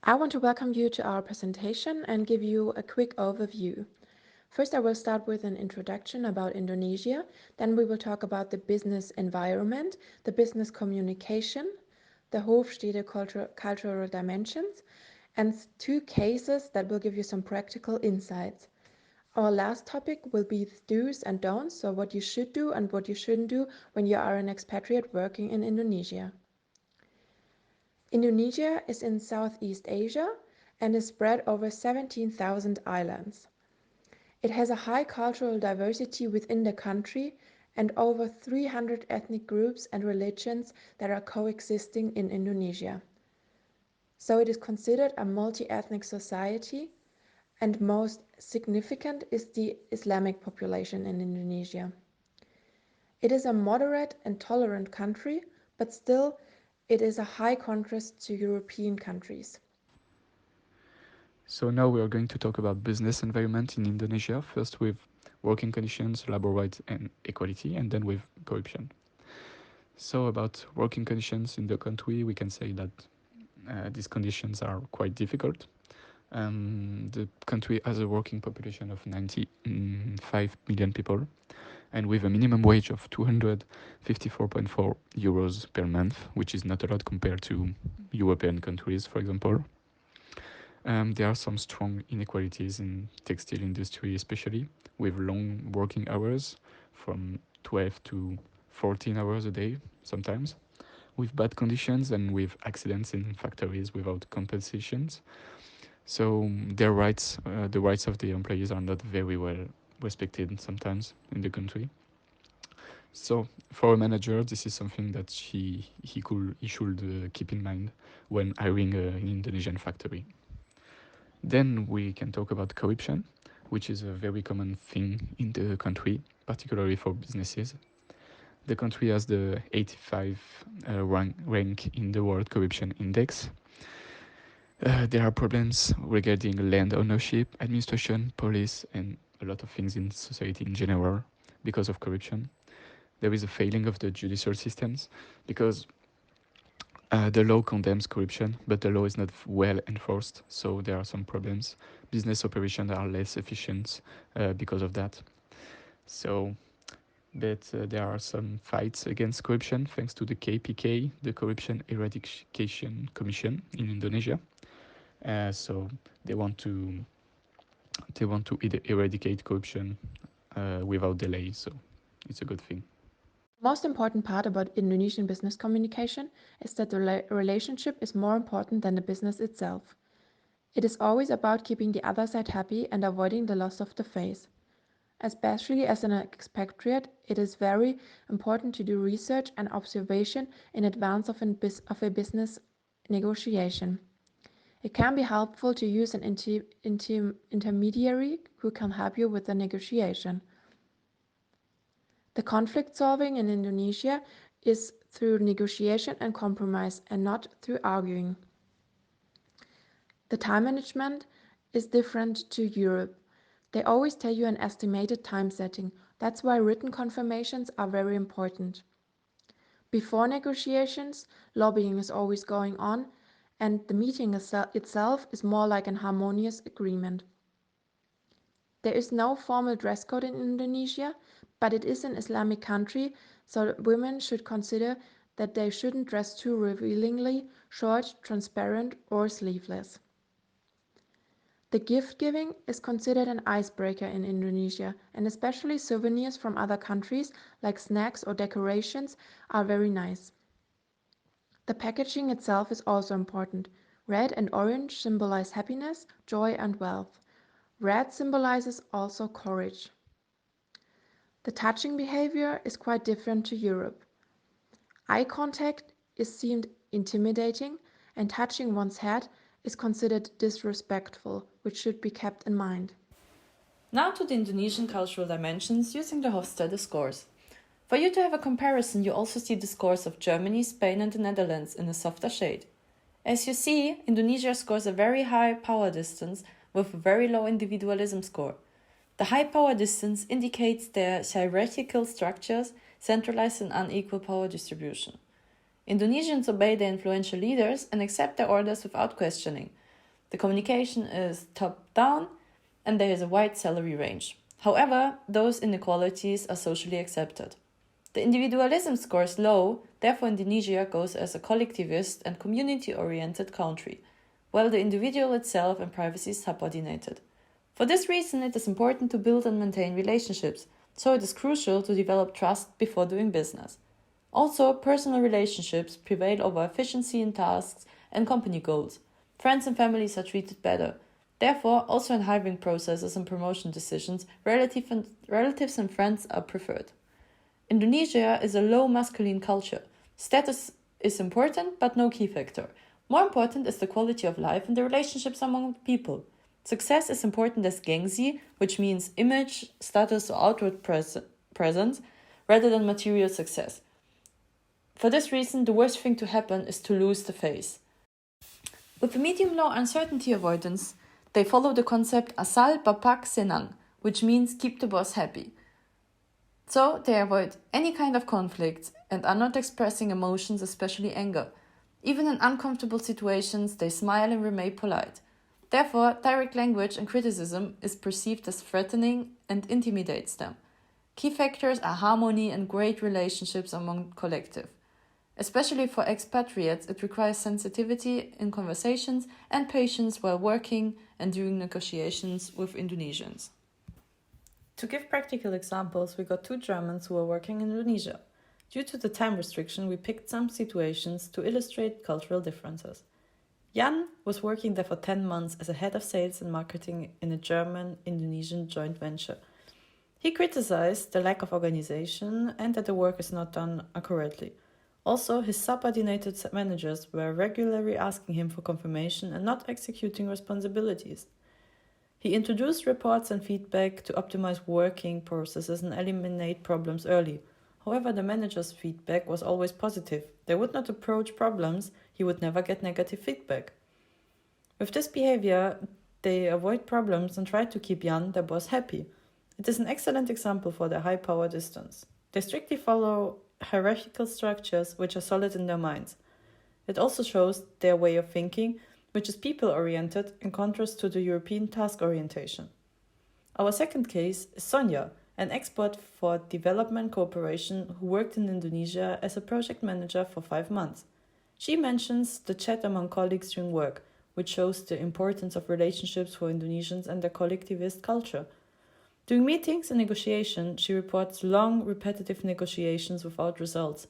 I want to welcome you to our presentation and give you a quick overview. First, I will start with an introduction about Indonesia. Then we will talk about the business environment, the business communication, the Hofstede cultural dimensions, and two cases that will give you some practical insights. Our last topic will be the do's and don'ts, so what you should do and what you shouldn't do when you are an expatriate working in Indonesia. Indonesia is in Southeast Asia and is spread over 17,000 islands. It has a high cultural diversity within the country and over 300 ethnic groups and religions that are coexisting in Indonesia. So it is considered a multi-ethnic society, and most significant is the Islamic population in Indonesia. It is a moderate and tolerant country, but still it is a high contrast to European countries. So now we are going to talk about business environment in Indonesia, first with working conditions, labor rights and equality, and then with corruption. So about working conditions in the country, we can say that these conditions are quite difficult. The country has a working population of 95 million people, and with a minimum wage of 254.4 euros per month, which is not a lot compared to European countries, for example. There are some strong inequalities in textile industry, especially with long working hours from 12 to 14 hours a day sometimes, with bad conditions and with accidents in factories without compensations. So their rights, the rights of the employees are not very well respected sometimes in the country. So for a manager, this is something that he should keep in mind when hiring an Indonesian factory. Then we can talk about corruption, which is a very common thing in the country, particularly for businesses. The country has the 85 rank in the World Corruption Index. There are problems regarding land ownership, administration, police, and a lot of things in society in general because of corruption. There is a failing of the judicial systems because the law condemns corruption, but the law is not well enforced, so there are some problems. Business operations are less efficient because of that. So, but there are some fights against corruption thanks to the KPK, the Corruption Eradication Commission in Indonesia. So they want to eradicate corruption without delay. So it's a good thing. The most important part about Indonesian business communication is that the relationship is more important than the business itself. It is always about keeping the other side happy and avoiding the loss of the face. Especially as an expatriate, it is very important to do research and observation in advance of a business negotiation. It can be helpful to use an intermediary who can help you with the negotiation. The conflict solving in Indonesia is through negotiation and compromise and not through arguing. The time management is different to Europe. They always tell you an estimated time setting. That's why written confirmations are very important. Before negotiations, lobbying is always going on, and the meeting itself is more like an harmonious agreement. There is no formal dress code in Indonesia, but it is an Islamic country, so women should consider that they shouldn't dress too revealingly, short, transparent, or sleeveless. The gift giving is considered an icebreaker in Indonesia, and especially souvenirs from other countries like snacks or decorations are very nice. The packaging itself is also important. Red and orange symbolize happiness, joy, and wealth. Red symbolizes also courage. The touching behavior is quite different to Europe. Eye contact is seen intimidating, and touching one's head is considered disrespectful, which should be kept in mind. Now to the Indonesian cultural dimensions using the Hofstede scores. For you to have a comparison, you also see the scores of Germany, Spain and the Netherlands in a softer shade. As you see, Indonesia scores a very high power distance with a very low individualism score. The high power distance indicates their hierarchical structures, centralized and unequal power distribution. Indonesians obey their influential leaders and accept their orders without questioning. The communication is top down and there is a wide salary range. However, those inequalities are socially accepted. The individualism scores low, therefore Indonesia goes as a collectivist and community-oriented country, while the individual itself and privacy is subordinated. For this reason, it is important to build and maintain relationships, so it is crucial to develop trust before doing business. Also, personal relationships prevail over efficiency in tasks and company goals. Friends and families are treated better. Therefore, also in hiring processes and promotion decisions, relatives and friends are preferred. Indonesia is a low masculine culture. Status is important, but no key factor. More important is the quality of life and the relationships among people. Success is important as gengsi, which means image, status, or outward presence, rather than material success. For this reason, the worst thing to happen is to lose the face. With the medium-low uncertainty avoidance, they follow the concept asal bapak senang, which means keep the boss happy. So they avoid any kind of conflict and are not expressing emotions, especially anger. Even in uncomfortable situations, they smile and remain polite. Therefore, direct language and criticism is perceived as threatening and intimidates them. Key factors are harmony and great relationships among collective. Especially for expatriates, it requires sensitivity in conversations and patience while working and during negotiations with Indonesians. To give practical examples, we got 2 Germans who were working in Indonesia. Due to the time restriction, we picked some situations to illustrate cultural differences. Jan was working there for 10 months as a head of sales and marketing in a German-Indonesian joint venture. He criticized the lack of organization and that the work is not done accurately. Also, his subordinated managers were regularly asking him for confirmation and not executing responsibilities. He introduced reports and feedback to optimize working processes and eliminate problems early. However, the manager's feedback was always positive. They would not approach problems, he would never get negative feedback. With this behavior, they avoid problems and try to keep Jan, their boss, happy. It is an excellent example for their high power distance. They strictly follow hierarchical structures which are solid in their minds. It also shows their way of thinking, which is people-oriented in contrast to the European task orientation. Our second case is Sonja, an expert for development cooperation who worked in Indonesia as a project manager for 5 months. She mentions the chat among colleagues during work, which shows the importance of relationships for Indonesians and their collectivist culture. During meetings and negotiation, she reports long, repetitive negotiations without results.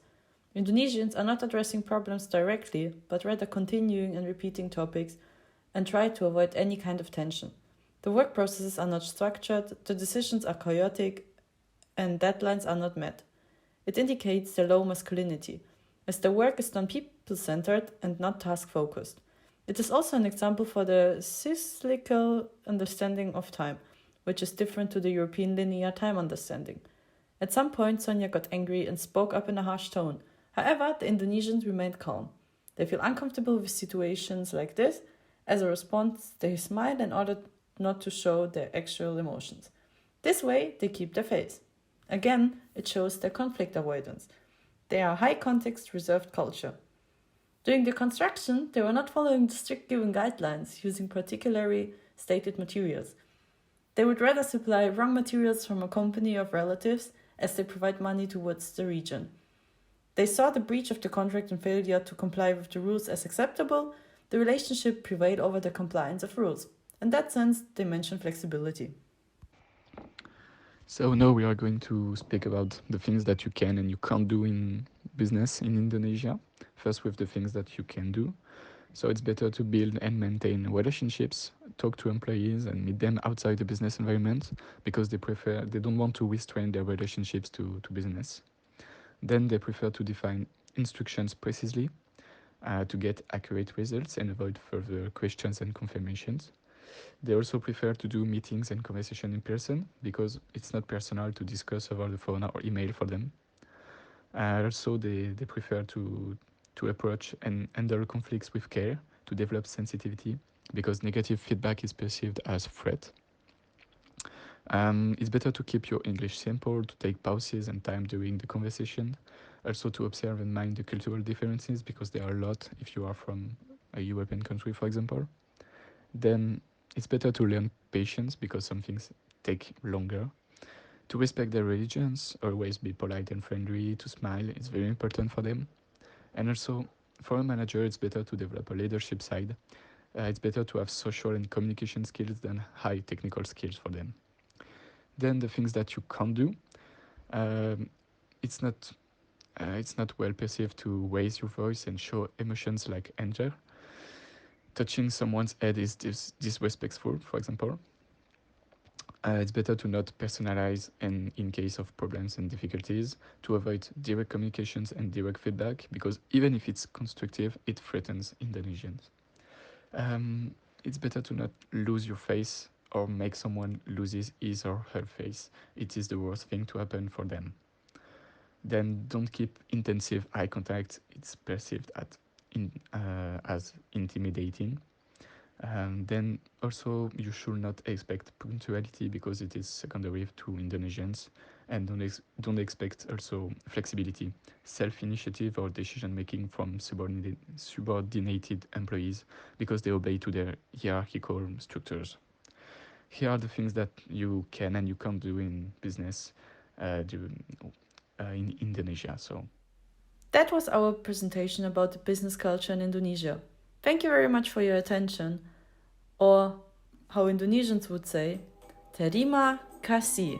Indonesians are not addressing problems directly, but rather continuing and repeating topics and try to avoid any kind of tension. The work processes are not structured, the decisions are chaotic, and deadlines are not met. It indicates the low masculinity, as the work is done people-centered and not task-focused. It is also an example for the cyclical understanding of time, which is different to the European linear time understanding. At some point, Sonja got angry and spoke up in a harsh tone. However, the Indonesians remained calm. They feel uncomfortable with situations like this. As a response, they smile in order not to show their actual emotions. This way, they keep their face. Again, it shows their conflict avoidance. They are a high-context, reserved culture. During the construction, they were not following the strict given guidelines, using particularly stated materials. They would rather supply wrong materials from a company of relatives as they provide money towards the region. They saw the breach of the contract and failure to comply with the rules as acceptable. The relationship prevailed over the compliance of rules. In that sense, they mention flexibility. So now we are going to speak about the things that you can and you can't do in business in Indonesia. First with the things that you can do. So it's better to build and maintain relationships, talk to employees and meet them outside the business environment because they don't want to restrain their relationships to business. Then they prefer to define instructions precisely to get accurate results and avoid further questions and confirmations. They also prefer to do meetings and conversation in person because it's not personal to discuss over the phone or email for them. Also, they prefer to approach and handle conflicts with care, to develop sensitivity because negative feedback is perceived as a threat. It's better to keep your English simple, to take pauses and time during the conversation. Also to observe and mind the cultural differences because there are a lot if you are from a European country, for example. Then it's better to learn patience because some things take longer. To respect their religions, always be polite and friendly, to smile is very important for them. And also, for a manager, it's better to develop a leadership side. It's better to have social and communication skills than high technical skills for them. Then the things that you can't do, um, it's not it's not well perceived to raise your voice and show emotions like anger. Touching someone's head is disrespectful, for example. It's better to not personalize and in case of problems and difficulties, to avoid direct communications and direct feedback, because even if it's constructive, it threatens Indonesians. Um, it's better to not lose your face or make someone loses his or her face. It is the worst thing to happen for them. Then don't keep intensive eye contact. It's perceived as intimidating. Then also you should not expect punctuality because it is secondary to Indonesians, and don't expect also flexibility, self-initiative or decision making from subordinated employees because they obey to their hierarchical structures. Here are the things that you can and you can't do in business in Indonesia. So That was our presentation about the business culture in Indonesia. Thank you very much for your attention. Or, how Indonesians would say, terima kasih.